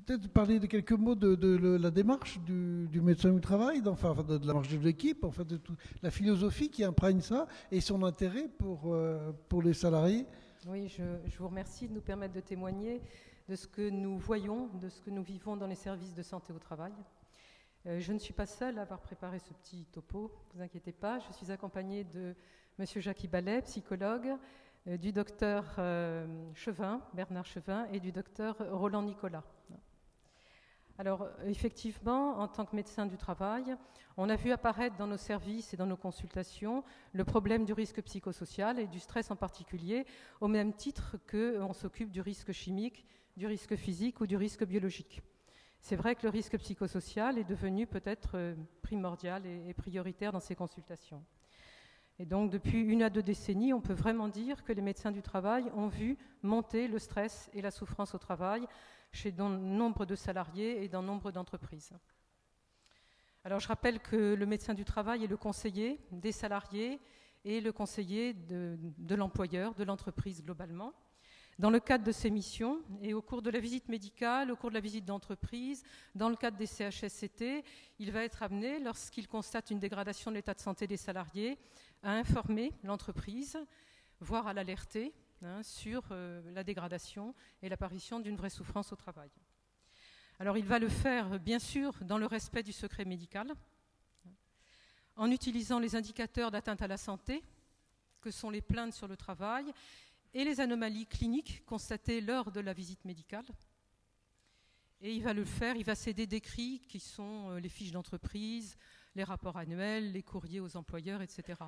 Peut-être parler de quelques mots de la démarche du médecin du travail, enfin de la démarche de l'équipe, en fait, de la philosophie qui imprègne ça et son intérêt pour les salariés. Oui, je vous remercie de nous permettre de témoigner de ce que nous voyons, de ce que nous vivons dans les services de santé au travail. Je ne suis pas seule à avoir préparé ce petit topo, ne vous inquiétez pas. Je suis accompagnée de M. Jacques Ballet, psychologue, du docteur Chevin, Bernard Chevin, et du docteur Roland Nicolas. Alors, effectivement, en tant que médecin du travail, on a vu apparaître dans nos services et dans nos consultations le problème du risque psychosocial et du stress en particulier, au même titre qu'on s'occupe du risque chimique, du risque physique ou du risque biologique. C'est vrai que le risque psychosocial est devenu peut-être primordial et prioritaire dans ces consultations. Et donc, depuis 1 à 2 décennies, on peut vraiment dire que les médecins du travail ont vu monter le stress et la souffrance au travail chez nombre de salariés et dans nombre d'entreprises. Alors, je rappelle que le médecin du travail est le conseiller des salariés et le conseiller de l'employeur, de l'entreprise globalement. Dans le cadre de ses missions et au cours de la visite médicale, au cours de la visite d'entreprise, dans le cadre des CHSCT, il va être amené, lorsqu'il constate une dégradation de l'état de santé des salariés, à informer l'entreprise, voire à l'alerter sur la dégradation et l'apparition d'une vraie souffrance au travail. Alors il va le faire, bien sûr, dans le respect du secret médical, en utilisant les indicateurs d'atteinte à la santé, que sont les plaintes sur le travail, et les anomalies cliniques constatées lors de la visite médicale. Et il va le faire, il va s'aider d'écrits qui sont les fiches d'entreprise, les rapports annuels, les courriers aux employeurs, etc.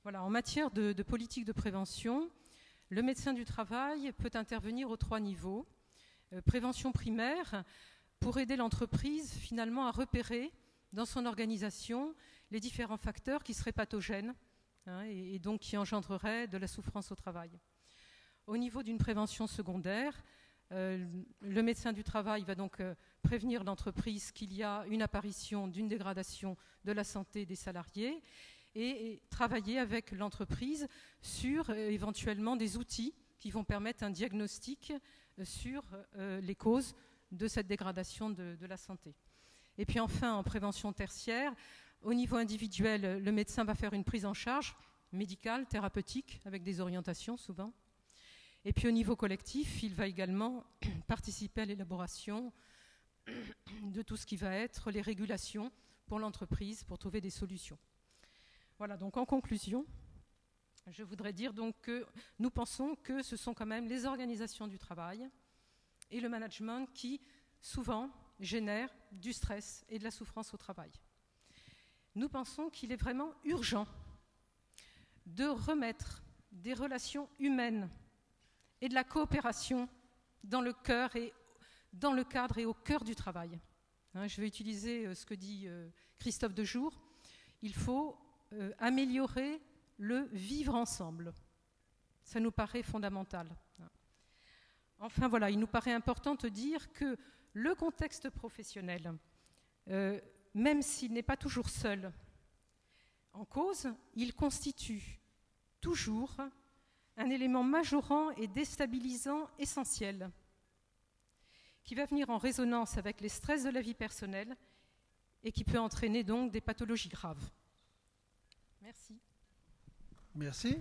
Voilà, en matière de politique de prévention, le médecin du travail peut intervenir aux 3 niveaux. Prévention primaire, pour aider l'entreprise finalement à repérer dans son organisation les différents facteurs qui seraient pathogènes, et donc qui engendrerait de la souffrance au travail. Au niveau d'une prévention secondaire, le médecin du travail va donc prévenir l'entreprise qu'il y a une apparition d'une dégradation de la santé des salariés et travailler avec l'entreprise sur éventuellement des outils qui vont permettre un diagnostic sur les causes de cette dégradation de la santé. Et puis enfin, en prévention tertiaire, au niveau individuel, le médecin va faire une prise en charge médicale, thérapeutique, avec des orientations souvent. Et puis au niveau collectif, il va également participer à l'élaboration de tout ce qui va être les régulations pour l'entreprise, pour trouver des solutions. Voilà, donc en conclusion, je voudrais dire donc que nous pensons que ce sont quand même les organisations du travail et le management qui, souvent, génèrent du stress et de la souffrance au travail. Nous pensons qu'il est vraiment urgent de remettre des relations humaines et de la coopération dans le cadre et au cœur du travail. Je vais utiliser ce que dit Christophe Dejour. Il faut améliorer le vivre ensemble. Ça nous paraît fondamental. Enfin voilà, il nous paraît important de dire que le contexte professionnel, même s'il n'est pas toujours seul en cause, il constitue toujours un élément majorant et déstabilisant essentiel qui va venir en résonance avec les stress de la vie personnelle et qui peut entraîner donc des pathologies graves. Merci. Merci.